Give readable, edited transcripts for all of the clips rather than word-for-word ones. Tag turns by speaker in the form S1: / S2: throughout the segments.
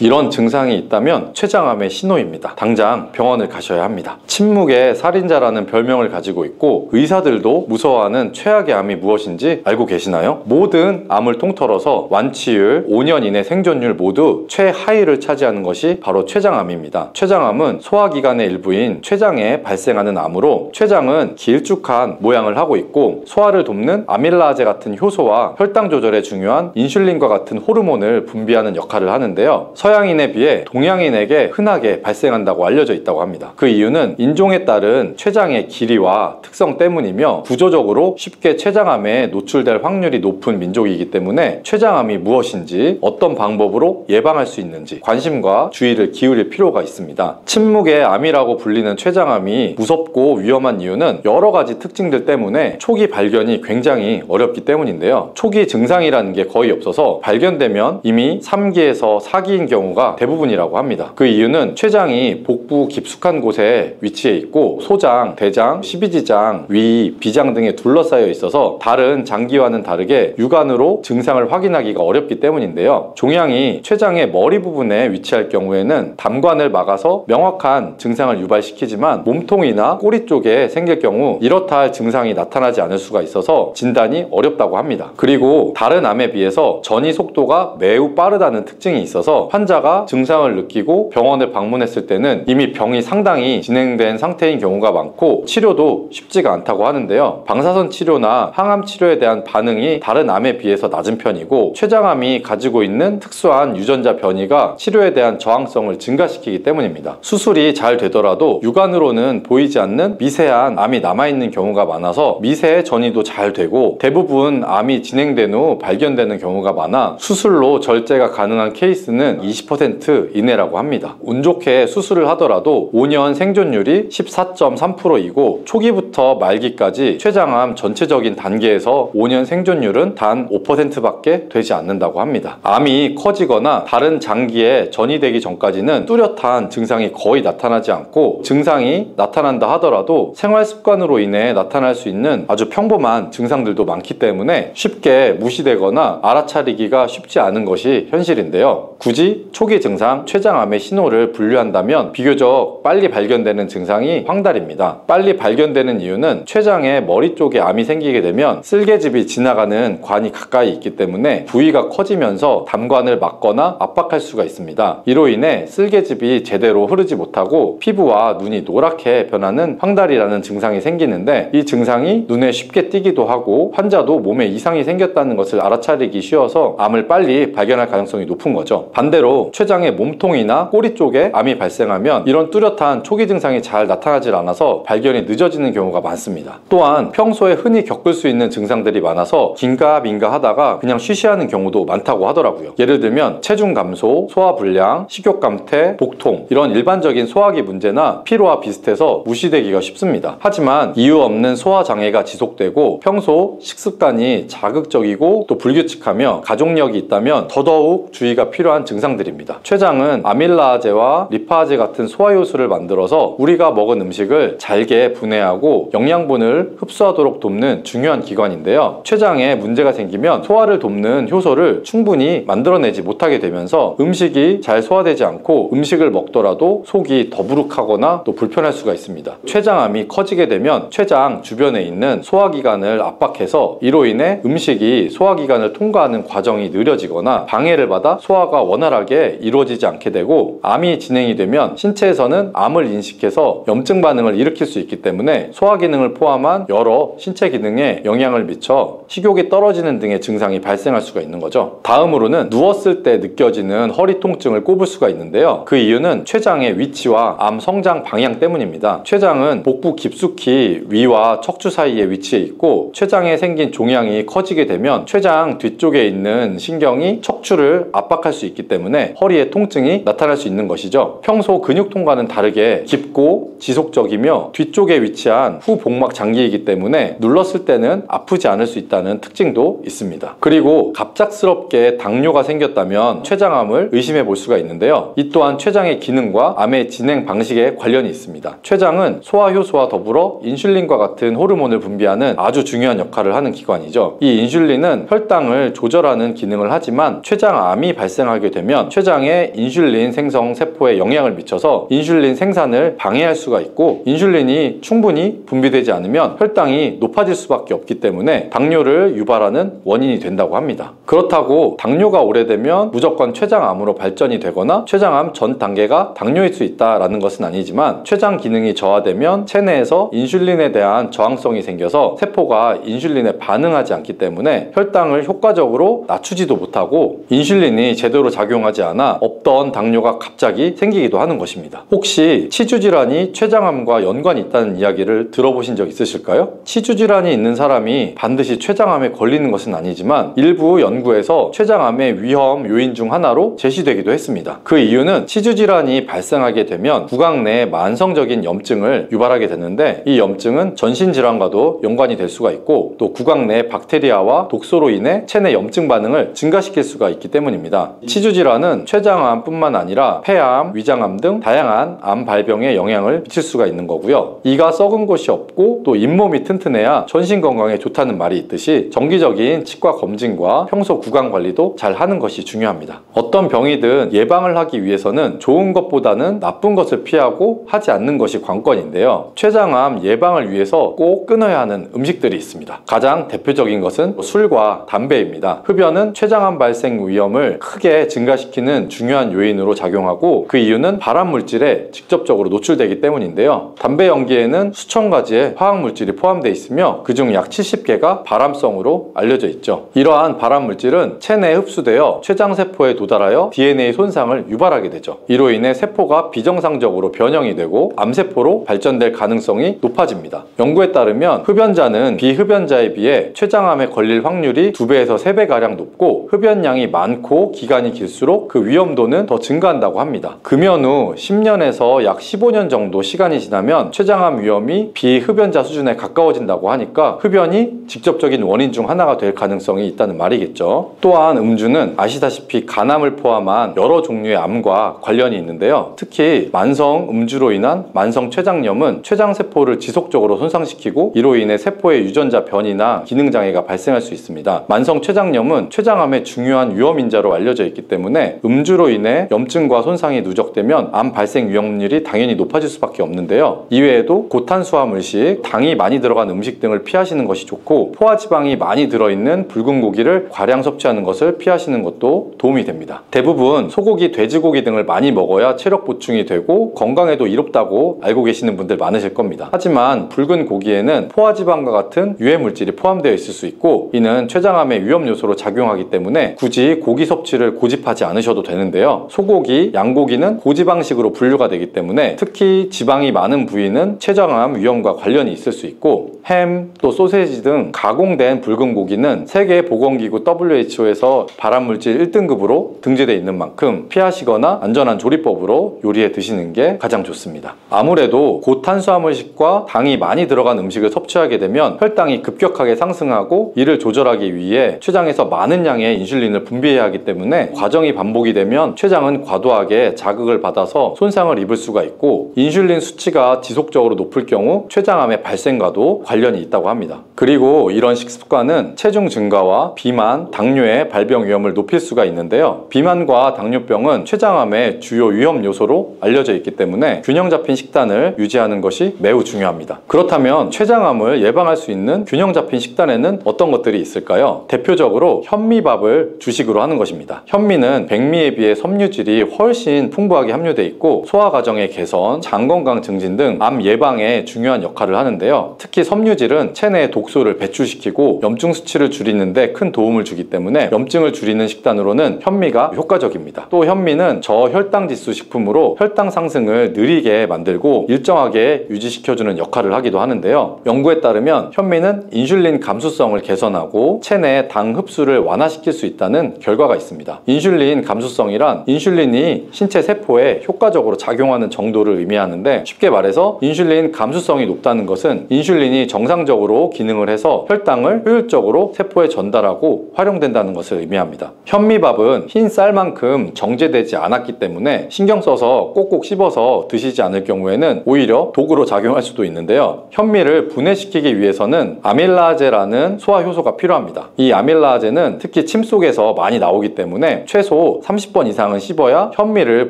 S1: 이런 증상이 있다면 췌장암의 신호입니다. 당장 병원을 가셔야 합니다. 침묵의 살인자라는 별명을 가지고 있고 의사들도 무서워하는 최악의 암이 무엇인지 알고 계시나요? 모든 암을 통틀어서 완치율, 5년 이내 생존율 모두 최하위를 차지하는 것이 바로 췌장암입니다. 췌장암은 소화기관의 일부인 췌장에 발생하는 암으로 췌장은 길쭉한 모양을 하고 있고 소화를 돕는 아밀라제 같은 효소와 혈당 조절에 중요한 인슐린과 같은 호르몬을 분비하는 역할을 하는데요. 서양인에 비해 동양인에게 흔하게 발생한다고 알려져 있다고 합니다. 그 이유는 인종에 따른 췌장의 길이와 특성 때문이며 구조적으로 쉽게 췌장암에 노출될 확률이 높은 민족이기 때문에 췌장암이 무엇인지 어떤 방법으로 예방할 수 있는지 관심과 주의를 기울일 필요가 있습니다. 침묵의 암이라고 불리는 췌장암이 무섭고 위험한 이유는 여러 가지 특징들 때문에 초기 발견이 굉장히 어렵기 때문인데요. 초기 증상이라는 게 거의 없어서 발견되면 이미 3기에서 4기인 경우가 대부분이라고 합니다. 그 이유는 췌장이 복부 깊숙한 곳에 위치해 있고 소장, 대장, 십이지장, 위, 비장 등에 둘러싸여 있어서 다른 장기와는 다르게 육안으로 증상을 확인하기가 어렵기 때문인데요. 종양이 췌장의 머리 부분에 위치할 경우에는 담관을 막아서 명확한 증상을 유발시키지만 몸통이나 꼬리 쪽에 생길 경우 이렇다 할 증상이 나타나지 않을 수가 있어서 진단이 어렵다고 합니다. 그리고 다른 암에 비해서 전이 속도가 매우 빠르다는 특징이 있어서 환자가 증상을 느끼고 병원을 방문했을 때는 이미 병이 상당히 진행된 상태인 경우가 많고 치료도 쉽지가 않다고 하는데요. 방사선 치료나 항암 치료에 대한 반응이 다른 암에 비해서 낮은 편이고 췌장암이 가지고 있는 특수한 유전자 변이가 치료에 대한 저항성을 증가시키기 때문입니다. 수술이 잘 되더라도 육안으로는 보이지 않는 미세한 암이 남아있는 경우가 많아서 미세의 전이도 잘 되고 대부분 암이 진행된 후 발견되는 경우가 많아 수술로 절제가 가능한 케이스는 20% 이내라고 합니다. 운 좋게 수술을 하더라도 5년 생존율이 14.3%이고 초기부터 말기까지 췌장암 전체적인 단계에서 5년 생존율은 단 5%밖에 되지 않는다고 합니다. 암이 커지거나 다른 장기에 전이되기 전까지는 뚜렷한 증상이 거의 나타나지 않고 증상이 나타난다 하더라도 생활 습관으로 인해 나타날 수 있는 아주 평범한 증상들도 많기 때문에 쉽게 무시되거나 알아차리기가 쉽지 않은 것이 현실인데요. 굳이 초기 증상, 췌장암의 신호를 분류한다면 비교적 빨리 발견되는 증상이 황달입니다. 빨리 발견되는 이유는 췌장의 머리 쪽에 암이 생기게 되면 쓸개즙이 지나가는 관이 가까이 있기 때문에 부위가 커지면서 담관을 막거나 압박할 수가 있습니다. 이로 인해 쓸개즙이 제대로 흐르지 못하고 피부와 눈이 노랗게 변하는 황달이라는 증상이 생기는데 이 증상이 눈에 쉽게 띄기도 하고 환자도 몸에 이상이 생겼다는 것을 알아차리기 쉬워서 암을 빨리 발견할 가능성이 높은 거죠. 반대로 췌장의 몸통이나 꼬리 쪽에 암이 발생하면 이런 뚜렷한 초기 증상이 잘 나타나질 않아서 발견이 늦어지는 경우가 많습니다. 또한 평소에 흔히 겪을 수 있는 증상들이 많아서 긴가민가 하다가 그냥 쉬쉬하는 경우도 많다고 하더라고요. 예를 들면 체중 감소, 소화불량, 식욕 감퇴, 복통 이런 일반적인 소화기 문제나 피로와 비슷해서 무시되기가 쉽습니다. 하지만 이유 없는 소화장애가 지속되고 평소 식습관이 자극적이고 또 불규칙하며 가족력이 있다면 더더욱 주의가 필요한 증상들입니다. 췌장은 아밀라제와 리파제 같은 소화효소를 만들어서 우리가 먹은 음식을 잘게 분해하고 영양분을 흡수하도록 돕는 중요한 기관인데요. 췌장에 문제가 생기면 소화를 돕는 효소를 충분히 만들어내지 못하게 되면서 음식이 잘 소화되지 않고 음식을 먹더라도 속이 더부룩하거나 또 불편할 수가 있습니다. 췌장암이 커지게 되면 췌장 주변에 있는 소화기관을 압박해서 이로 인해 음식이 소화기관을 통과하는 과정이 느려지거나 방해를 받아 소화가 원활하게 이루어지지 않게 되고 암이 진행이 되면 신체에서는 암을 인식해서 염증 반응을 일으킬 수 있기 때문에 소화기능을 포함한 여러 신체 기능에 영향을 미쳐 식욕이 떨어지는 등의 증상이 발생할 수가 있는 거죠. 다음으로는 누웠을 때 느껴지는 허리 통증을 꼽을 수가 있는데요. 그 이유는 췌장의 위치와 암 성장 방향 때문입니다. 췌장은 복부 깊숙이 위와 척추 사이에 위치해 있고 췌장에 생긴 종양이 커지게 되면 췌장 뒤쪽에 있는 신경이 척추를 압박할 수 있기 때문에 허리에 통증이 나타날 수 있는 것이죠. 평소 근육통과는 다르게 깊고 지속적이며 뒤쪽에 위치한 후복막 장기이기 때문에 눌렀을 때는 아프지 않을 수 있다는 특징도 있습니다. 그리고 갑작스럽게 당뇨가 생겼다면 췌장암을 의심해 볼 수가 있는데요. 이 또한 췌장의 기능과 암의 진행 방식에 관련이 있습니다. 췌장은 소화효소와 더불어 인슐린과 같은 호르몬을 분비하는 아주 중요한 역할을 하는 기관이죠. 이 인슐린은 혈당을 조절하는 기능을 하지만 췌장암이 발생하게 되면 되면 췌장의 인슐린 생성 세포에 영향을 미쳐서 인슐린 생산을 방해할 수가 있고, 인슐린이 충분히 분비되지 않으면 혈당이 높아질 수밖에 없기 때문에 당뇨를 유발하는 원인이 된다고 합니다. 그렇다고 당뇨가 오래되면 무조건 췌장암으로 발전이 되거나 췌장암 전 단계가 당뇨일 수 있다라는 것은 아니지만, 췌장 기능이 저하되면 체내에서 인슐린에 대한 저항성이 생겨서 세포가 인슐린에 반응하지 않기 때문에 혈당을 효과적으로 낮추지도 못하고 인슐린이 제대로 작용하지 않아 없던 당뇨가 갑자기 생기기도 하는 것입니다. 혹시 치주질환이 췌장암과 연관이 있다는 이야기를 들어보신 적 있으실까요? 치주질환이 있는 사람이 반드시 췌장암에 걸리는 것은 아니지만 일부 연구에서 췌장암의 위험 요인 중 하나로 제시되기도 했습니다. 그 이유는 치주질환이 발생하게 되면 구강 내 만성적인 염증을 유발하게 되는데, 이 염증은 전신질환과도 연관이 될 수가 있고, 또 구강 내 박테리아와 독소로 인해 체내 염증 반응을 증가시킬 수가 있기 때문입니다. 치주질환은 췌장암뿐만 아니라 폐암, 위장암 등 다양한 암 발병에 영향을 미칠 수가 있는 거고요. 이가 썩은 곳이 없고 또 잇몸이 튼튼해야 전신 건강에 좋다는 말이 있듯이 정기적인 치과 검진과 평소 구강 관리도 잘 하는 것이 중요합니다. 어떤 병이든 예방을 하기 위해서는 좋은 것보다는 나쁜 것을 피하고 하지 않는 것이 관건인데요. 췌장암 예방을 위해서 꼭 끊어야 하는 음식들이 있습니다. 가장 대표적인 것은 술과 담배입니다. 흡연은 췌장암 발생 위험을 크게 증가시키는 중요한 요인으로 작용하고, 그 이유는 발암 물질에 직접적으로 노출되기 때문인데요. 담배 연기에는 수천 가지의 화학 물질이 포함되어 있으며 그중 약 70개가 발암성으로 알려져 있죠. 이러한 발암 물질은 체내에 흡수되어 췌장세포에 도달하여 DNA 손상을 유발하게 되죠. 이로 인해 세포가 비정상적으로 변형이 되고 암세포로 발전될 가능성이 높아집니다. 연구에 따르면 흡연자는 비흡연자에 비해 췌장암에 걸릴 확률이 2배에서 3배가량 높고, 흡연량이 많고 기간이 길수록 그 위험도는 더 증가한다고 합니다. 금연 후 10년에서 약 15년 정도 시간이 지나면 췌장암 위험이 비흡연자 수준에 가까워진다고 하니까 흡연이 직접적인 원인 중 하나가 될 가능성이 있다는 말이겠죠. 또한 음주는 아시다시피 간암을 포함한 여러 종류의 암과 관련이 있는데요. 특히 만성 음주로 인한 만성 췌장염은 췌장세포를 지속적으로 손상시키고, 이로 인해 세포의 유전자 변이나 기능장애가 발생할 수 있습니다. 만성 췌장염은 췌장암의 중요한 위험인자로 알려져 있기 때문에 음주로 인해 염증과 손상이 누적되면 암 발생 위험률이 당연히 높아질 수밖에 없는데요. 이외에도 고탄수화물 음식, 당이 많이 들어간 음식 등을 피하시는 것이 좋고, 포화지방이 많이 들어있는 붉은 고기를 과량 섭취하는 것을 피하시는 것도 도움이 됩니다. 대부분 소고기, 돼지고기 등을 많이 먹어야 체력 보충이 되고 건강에도 이롭다고 알고 계시는 분들 많으실 겁니다. 하지만 붉은 고기에는 포화지방과 같은 유해물질이 포함되어 있을 수 있고, 이는 췌장암의 위험 요소로 작용하기 때문에 굳이 고기 섭취를 고집하지 않으셔도 되는데요. 소고기, 양고기는 고지방식으로 분류가 되기 때문에 특히 지방이 많은 부위는 췌장암 위험과 관련이 있을 수 있고, 햄, 또 소세지 등 가공된 붉은 고기는 세계보건기구 WHO에서 발암물질 1등급으로 등재되어 있는 만큼 피하시거나 안전한 조리법으로 요리해 드시는 게 가장 좋습니다. 아무래도 고탄수화물식과 당이 많이 들어간 음식을 섭취하게 되면 혈당이 급격하게 상승하고, 이를 조절하기 위해 췌장에서 많은 양의 인슐린을 분비해야 하기 때문에 과정이 반복이 되면 췌장은 과도하게 자극을 받아서 손상을 입을 수가 있고, 인슐린 수치가 지속적으로 높을 경우 췌장암의 발생과도 관련이 있다고 합니다. 그리고 이런 식습관은 체중 증가와 비만, 당뇨의 발병 위험을 높일 수가 있는데요. 비만과 당뇨병은 췌장암의 주요 위험 요소로 알려져 있기 때문에 균형 잡힌 식단을 유지하는 것이 매우 중요합니다. 그렇다면 췌장암을 예방할 수 있는 균형 잡힌 식단에는 어떤 것들이 있을까요? 대표적으로 현미밥을 주식으로 하는 것입니다. 현미는 백미에 비해 섬유질이 훨씬 풍부하게 함유되어 있고 소화 과정의 개선, 장 건강 증진 등 암 예방에 중요한 역할을 하는데요. 특히 섬유질은 체내의 독소를 배출시키고 염증 수치를 줄이는 데 큰 도움을 주기 때문에 염증을 줄이는 식단으로는 현미가 효과적입니다. 또 현미는 저혈당 지수 식품으로 혈당 상승을 느리게 만들고 일정하게 유지시켜주는 역할을 하기도 하는데요. 연구에 따르면 현미는 인슐린 감수성을 개선하고 체내 당 흡수를 완화시킬 수 있다는 결과가 있습니다. 인슐린 감수성이란 인슐린이 신체 세포에 효과적으로 작용하는 정도를 의미하는데, 쉽게 말해서 인슐린 감수성이 높다는 것은 인슐린이 정상적으로 기능을 해서 혈당을 효율적으로 세포에 전달하고 활용된다는 것을 의미합니다. 현미밥은 흰 쌀만큼 정제되지 않았기 때문에 신경 써서 꼭꼭 씹어서 드시지 않을 경우에는 오히려 독으로 작용할 수도 있는데요. 현미를 분해시키기 위해서는 아밀라제라는 소화 효소가 필요합니다. 이 아밀라제는 특히 침 속에서 많이 나오기 때문에 최소 30번 이상은 씹어야 현미를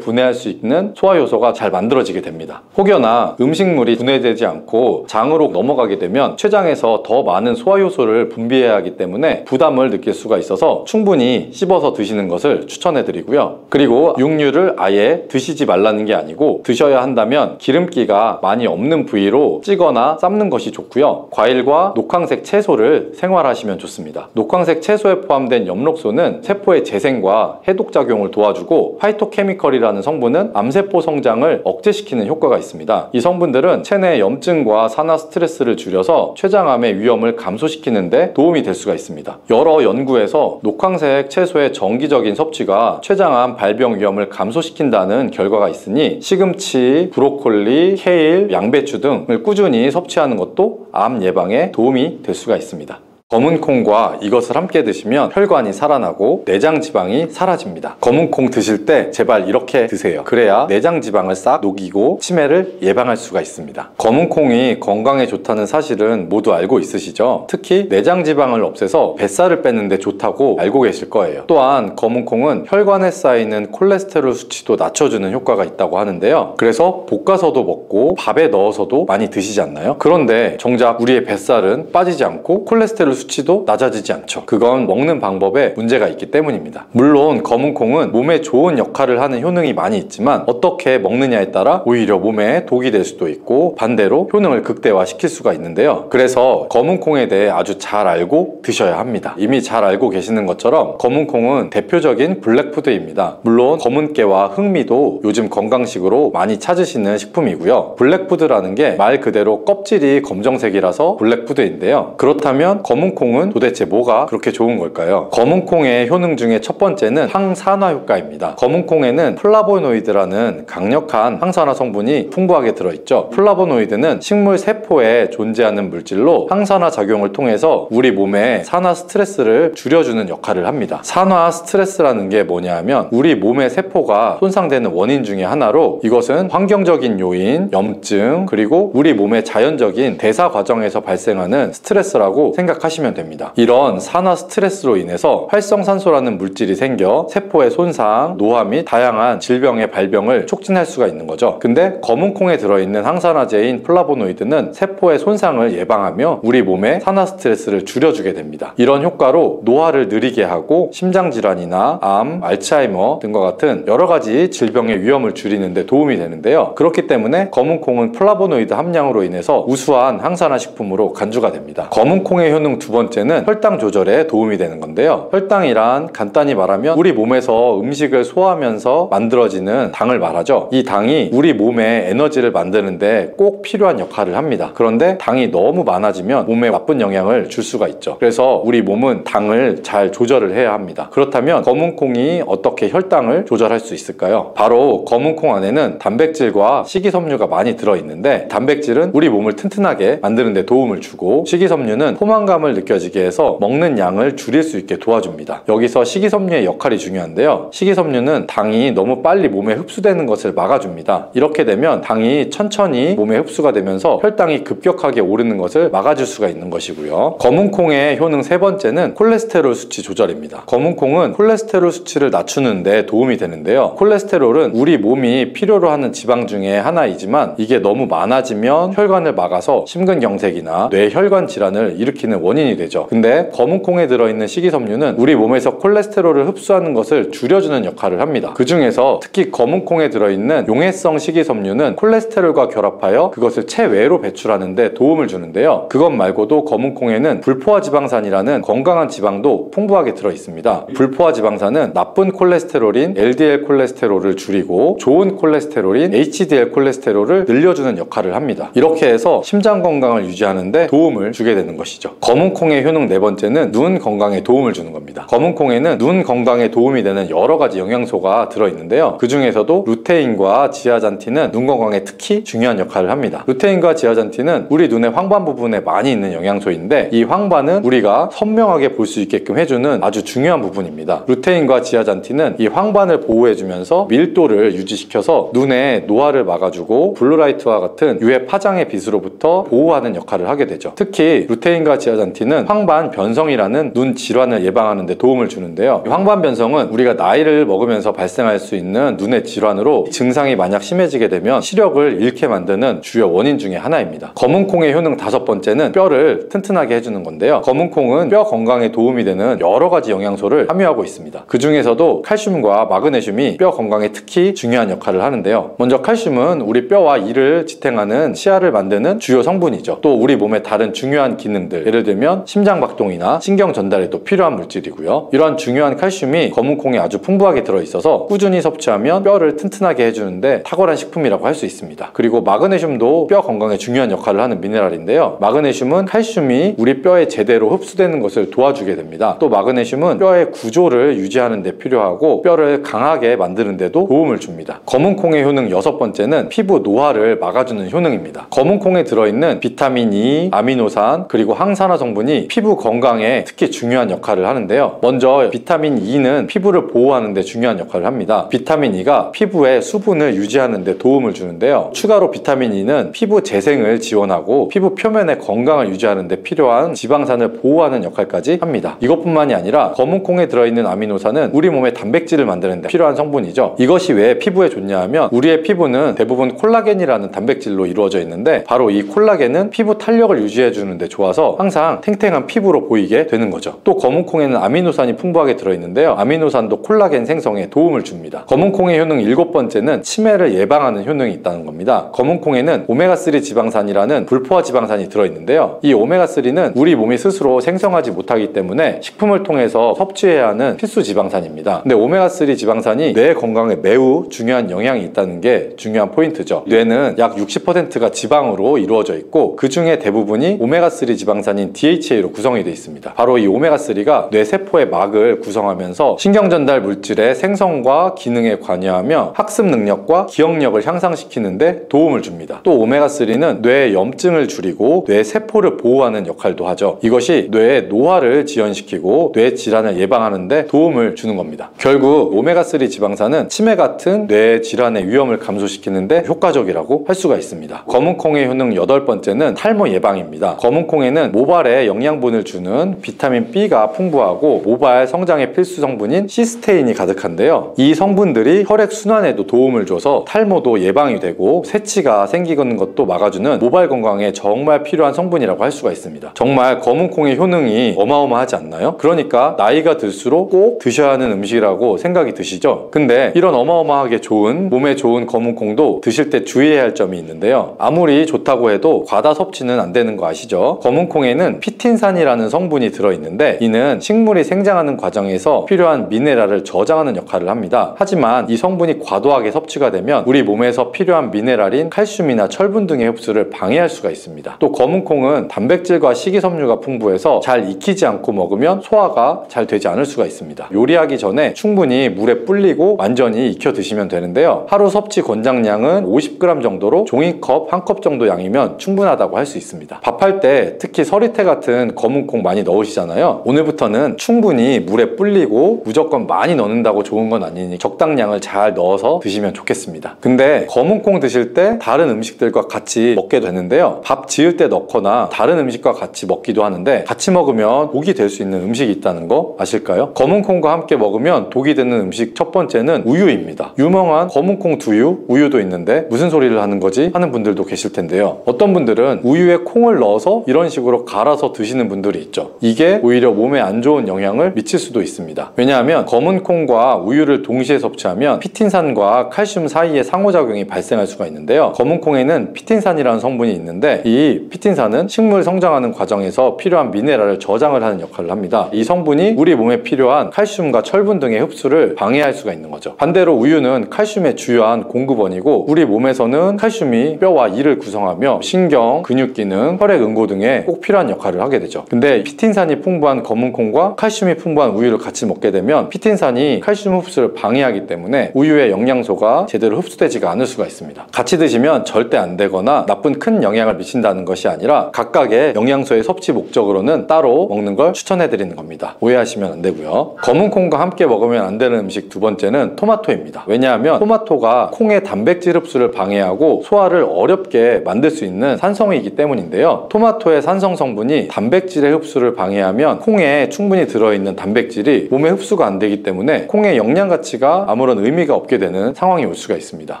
S1: 분해할 수 있는 소화 효소가 잘 만들어지게 됩니다. 혹여나 음식물이 분해되지 않고 장으로 넘어가게 되면 췌장에서 더 많은 소화 효소를 분비해야 하기 때문에 부담을 느낄 수가 있어서 충분히 씹어서 드시는 것을 추천해 드리고요. 그리고 육류를 아예 드시지 말라는 게 아니고 드셔야 한다면 기름기가 많이 없는 부위로 찌거나 삶는 것이 좋고요. 과일과 녹황색 채소를 생활하시면 좋습니다. 녹황색 채소에 포함된 엽록소는 세포의 재생과 해독작용을 도와주고 파이토케미컬이라는 성분은 암세포 성장을 억제시키는 효과가 있습니다. 이 성분들은 체내 염증과 산화 스트레스를 줄여서 췌장암의 위험을 감소시키는 데 도움이 될 수가 있습니다. 여러 연구에서 녹황색 채소의 정기적인 섭취가 췌장암 발병 위험을 감소시킨다는 결과가 있으니 시금치, 브로콜리, 케일, 양배추 등을 꾸준히 섭취하는 것도 암 예방에 도움이 될 수가 있습니다. 검은콩과 이것을 함께 드시면 혈관이 살아나고 내장 지방이 사라집니다. 검은콩 드실 때 제발 이렇게 드세요. 그래야 내장 지방을 싹 녹이고 치매를 예방할 수가 있습니다. 검은콩이 건강에 좋다는 사실은 모두 알고 있으시죠? 특히 내장 지방을 없애서 뱃살을 빼는 데 좋다고 알고 계실 거예요. 또한 검은콩은 혈관에 쌓이는 콜레스테롤 수치도 낮춰주는 효과가 있다고 하는데요. 그래서 볶아서도 먹고 밥에 넣어서도 많이 드시지 않나요? 그런데 정작 우리의 뱃살은 빠지지 않고 콜레스테롤 수치도 낮아지지 않죠. 그건 먹는 방법에 문제가 있기 때문입니다. 물론 검은콩은 몸에 좋은 역할을 하는 효능이 많이 있지만 어떻게 먹느냐에 따라 오히려 몸에 독이 될 수도 있고 반대로 효능을 극대화시킬 수가 있는데요. 그래서 검은콩에 대해 아주 잘 알고 드셔야 합니다. 이미 잘 알고 계시는 것처럼 검은콩은 대표적인 블랙푸드입니다. 물론 검은깨와 흑미도 요즘 건강식으로 많이 찾으시는 식품이고요. 블랙푸드라는 게 말 그대로 껍질이 검정색이라서 블랙푸드인데요. 그렇다면 검은콩은 도대체 뭐가 그렇게 좋은 걸까요? 검은콩의 효능 중에 첫 번째는 항산화 효과입니다. 검은콩에는 플라보노이드라는 강력한 항산화 성분이 풍부하게 들어있죠. 플라보노이드는 식물 세포에 존재하는 물질로 항산화 작용을 통해서 우리 몸의 산화 스트레스를 줄여주는 역할을 합니다. 산화 스트레스라는 게 뭐냐 하면 우리 몸의 세포가 손상되는 원인 중에 하나로 이것은 환경적인 요인, 염증, 그리고 우리 몸의 자연적인 대사 과정에서 발생하는 스트레스라고 생각하시면 됩니다. 이런 산화 스트레스로 인해서 활성산소라는 물질이 생겨 세포의 손상, 노화 및 다양한 질병의 발병을 촉진할 수가 있는 거죠. 근데 검은콩에 들어있는 항산화제인 플라보노이드는 세포의 손상을 예방하며 우리 몸의 산화 스트레스를 줄여주게 됩니다. 이런 효과로 노화를 느리게 하고 심장질환이나 암, 알츠하이머 등과 같은 여러 가지 질병의 위험을 줄이는 데 도움이 되는데요. 그렇기 때문에 검은콩은 플라보노이드 함량으로 인해서 우수한 항산화 식품으로 간주가 됩니다. 검은콩의 효능 두 번째는 혈당 조절에 도움이 되는 건데요. 혈당이란 간단히 말하면 우리 몸에서 음식을 소화하면서 만들어지는 당을 말하죠. 이 당이 우리 몸에 에너지를 만드는데 꼭 필요한 역할을 합니다. 그런데 당이 너무 많아지면 몸에 나쁜 영향을 줄 수가 있죠. 그래서 우리 몸은 당을 잘 조절을 해야 합니다. 그렇다면 검은콩이 어떻게 혈당을 조절할 수 있을까요? 바로 검은콩 안에는 단백질과 식이섬유가 많이 들어있는데 단백질은 우리 몸을 튼튼하게 만드는 데 도움을 주고 식이섬유는 포만감을 느껴지게 해서 먹는 양을 줄일 수 있게 도와줍니다. 여기서 식이섬유의 역할이 중요한데요. 식이섬유는 당이 너무 빨리 몸에 흡수되는 것을 막아줍니다. 이렇게 되면 당이 천천히 몸에 흡수가 되면서 혈당이 급격하게 오르는 것을 막아줄 수가 있는 것이고요. 검은콩의 효능 세 번째는 콜레스테롤 수치 조절입니다. 검은콩은 콜레스테롤 수치를 낮추는 데 도움이 되는데요. 콜레스테롤은 우리 몸이 필요로 하는 지방 중에 하나이지만 이게 너무 많아지면 혈관을 막아서 심근경색이나 뇌혈관 질환을 일으키는 원인이 되죠. 근데 검은콩에 들어있는 식이섬유는 우리 몸에서 콜레스테롤을 흡수하는 것을 줄여주는 역할을 합니다. 그 중에서 특히 검은콩에 들어있는 용해성 식이섬유는 콜레스테롤과 결합하여 그것을 체외로 배출하는 데 도움을 주는데요. 그것 말고도 검은콩에는 불포화 지방산이라는 건강한 지방도 풍부하게 들어있습니다. 불포화 지방산은 나쁜 콜레스테롤인 LDL 콜레스테롤을 줄이고 좋은 콜레스테롤인 HDL 콜레스테롤을 늘려주는 역할을 합니다. 이렇게 해서 심장 건강을 유지하는 데 도움을 주게 되는 것이죠. 검은콩 검은콩의 효능 네 번째는 눈 건강에 도움을 주는 겁니다. 검은콩에는 눈 건강에 도움이 되는 여러 가지 영양소가 들어있는데요. 그 중에서도 루테인과 지아잔틴은 눈 건강에 특히 중요한 역할을 합니다. 루테인과 지아잔틴은 우리 눈의 황반 부분에 많이 있는 영양소인데, 이 황반은 우리가 선명하게 볼 수 있게끔 해주는 아주 중요한 부분입니다. 루테인과 지아잔틴은 이 황반을 보호해주면서 밀도를 유지시켜서 눈의 노화를 막아주고 블루라이트와 같은 UV 파장의 빛으로부터 보호하는 역할을 하게 되죠. 특히 루테인과 지아잔틴은 황반 변성이라는 눈 질환을 예방하는 데 도움을 주는데요. 황반 변성은 우리가 나이를 먹으면서 발생할 수 있는 눈의 질환으로 증상이 만약 심해지게 되면 시력을 잃게 만드는 주요 원인 중에 하나입니다. 검은콩의 효능 다섯 번째는 뼈를 튼튼하게 해주는 건데요. 검은콩은 뼈 건강에 도움이 되는 여러 가지 영양소를 함유하고 있습니다. 그 중에서도 칼슘과 마그네슘이 뼈 건강에 특히 중요한 역할을 하는데요. 먼저 칼슘은 우리 뼈와 이를 지탱하는 치아를 만드는 주요 성분이죠. 또 우리 몸의 다른 중요한 기능들, 예를 들면 심장 박동이나 신경 전달에도 필요한 물질이고요. 이러한 중요한 칼슘이 검은콩에 아주 풍부하게 들어있어서 꾸준히 섭취하면 뼈를 튼튼하게 해주는데 탁월한 식품이라고 할 수 있습니다. 그리고 마그네슘도 뼈 건강에 중요한 역할을 하는 미네랄인데요. 마그네슘은 칼슘이 우리 뼈에 제대로 흡수되는 것을 도와주게 됩니다. 또 마그네슘은 뼈의 구조를 유지하는 데 필요하고 뼈를 강하게 만드는 데도 도움을 줍니다. 검은콩의 효능 여섯 번째는 피부 노화를 막아주는 효능입니다. 검은콩에 들어있는 비타민 E, 아미노산, 그리고 항산화 성분이 피부 건강에 특히 중요한 역할을 하는데요. 먼저 비타민 E는 피부를 보호하는 데 중요한 역할을 합니다. 비타민 E가 피부의 수분을 유지하는 데 도움을 주는데요. 추가로 비타민 E는 피부 재생을 지원하고 피부 표면의 건강을 유지하는 데 필요한 지방산을 보호하는 역할까지 합니다. 이것뿐만이 아니라 검은콩에 들어있는 아미노산은 우리 몸의 단백질을 만드는 데 필요한 성분이죠. 이것이 왜 피부에 좋냐 하면, 우리의 피부는 대부분 콜라겐이라는 단백질로 이루어져 있는데, 바로 이 콜라겐은 피부 탄력을 유지해 주는데 좋아서 항상 탱탱한 피부로 보이게 되는 거죠. 또 검은콩에는 아미노산이 풍부하게 들어있는데요. 아미노산도 콜라겐 생성에 도움을 줍니다. 검은콩의 효능 일곱 번째는 치매를 예방하는 효능이 있다는 겁니다. 검은콩에는 오메가3 지방산이라는 불포화 지방산이 들어있는데요. 이 오메가3는 우리 몸이 스스로 생성하지 못하기 때문에 식품을 통해서 섭취해야 하는 필수 지방산입니다. 근데 오메가3 지방산이 뇌 건강에 매우 중요한 영향이 있다는 게 중요한 포인트죠. 뇌는 약 60%가 지방으로 이루어져 있고, 그 중에 대부분이 오메가3 지방산인 DHA로 구성이 되어 있습니다. 바로 이 오메가3가 뇌 세포의 막을 구성하면서 신경전달 물질의 생성과 기능에 관여하며 학습 능력과 기억력을 향상시키는 데 도움을 줍니다. 또 오메가3는 뇌의 염증을 줄이고 뇌 세포를 보호하는 역할도 하죠. 이것이 뇌의 노화를 지연시키고 뇌 질환을 예방하는 데 도움을 주는 겁니다. 결국 오메가3 지방산은 치매 같은 뇌 질환의 위험을 감소시키는 데 효과적이라고 할 수가 있습니다. 검은콩의 효능 여덟 번째는 탈모 예방입니다. 검은콩에는 모발에 영양분을 주는 비타민 B가 풍부하고 모발 성장의 필수 성분인 시스테인이 가득한데요. 이 성분들이 혈액 순환에도 도움을 줘서 탈모도 예방이 되고 새치가 생기는 것도 막아주는 모발 건강에 정말 필요한 성분이라고 할 수가 있습니다. 정말 검은콩의 효능이 어마어마하지 않나요? 그러니까 나이가 들수록 꼭 드셔야 하는 음식이라고 생각이 드시죠? 근데 이런 어마어마하게 좋은, 몸에 좋은 검은콩도 드실 때 주의해야 할 점이 있는데요. 아무리 좋다고 해도 과다 섭취는 안 되는 거 아시죠? 검은콩에는 피틴산이라는 성분이 들어있는데, 이는 식물이 생장하는 과정에서 필요한 미네랄을 저장하는 역할을 합니다. 하지만 이 성분이 과도하게 섭취가 되면 우리 몸에서 필요한 미네랄인 칼슘이나 철분 등의 흡수를 방해할 수가 있습니다. 또 검은콩은 단백질과 식이섬유가 풍부해서 잘 익히지 않고 먹으면 소화가 잘 되지 않을 수가 있습니다. 요리하기 전에 충분히 물에 불리고 완전히 익혀 드시면 되는데요. 하루 섭취 권장량은 50g 정도로 종이컵 한 컵 정도 양이면 충분하다고 할 수 있습니다. 밥할 때 특히 서리태 같은 검은콩 많이 넣으시잖아요. 오늘부터는 충분히 물에 불리고 무조건 많이 넣는다고 좋은 건 아니니 적당량을 잘 넣어서 드시면 좋겠습니다. 근데 검은콩 드실 때 다른 음식들과 같이 먹게 되는데요. 밥 지을 때 넣거나 다른 음식과 같이 먹기도 하는데, 같이 먹으면 독이 될 수 있는 음식이 있다는 거 아실까요? 검은콩과 함께 먹으면 독이 되는 음식 첫 번째는 우유입니다. 유명한 검은콩 두유, 우유도 있는데 무슨 소리를 하는 거지? 하는 분들도 계실 텐데요. 어떤 분들은 우유에 콩을 넣어서 이런 식으로 갈아서 드시는 분들이 있죠. 이게 오히려 몸에 안 좋은 영향을 미칠 수도 있습니다. 왜냐하면 검은콩과 우유를 동시에 섭취하면 피틴산과 칼슘 사이에 상호작용이 발생할 수가 있는데요. 검은콩에는 피틴산이라는 성분이 있는데, 이 피틴산은 식물 성장하는 과정에서 필요한 미네랄을 저장을 하는 역할을 합니다. 이 성분이 우리 몸에 필요한 칼슘과 철분 등의 흡수를 방해할 수가 있는 거죠. 반대로 우유는 칼슘의 주요한 공급원이고, 우리 몸에서는 칼슘이 뼈와 이를 구성하며 신경, 근육 기능, 혈액 응고 등에 꼭 필요한 역할을 하게 하게 되죠. 근데 피틴산이 풍부한 검은콩과 칼슘이 풍부한 우유를 같이 먹게 되면 피틴산이 칼슘 흡수를 방해하기 때문에 우유의 영양소가 제대로 흡수되지가 않을 수가 있습니다. 같이 드시면 절대 안 되거나 나쁜 큰 영향을 미친다는 것이 아니라 각각의 영양소의 섭취 목적으로는 따로 먹는 걸 추천해 드리는 겁니다. 오해하시면 안 되고요. 검은콩과 함께 먹으면 안 되는 음식 두 번째는 토마토입니다. 왜냐하면 토마토가 콩의 단백질 흡수를 방해하고 소화를 어렵게 만들 수 있는 산성이기 때문인데요. 토마토의 산성 성분이 단백질의 흡수를 방해하면 콩에 충분히 들어있는 단백질이 몸에 흡수가 안 되기 때문에 콩의 영양 가치가 아무런 의미가 없게 되는 상황이 올 수가 있습니다.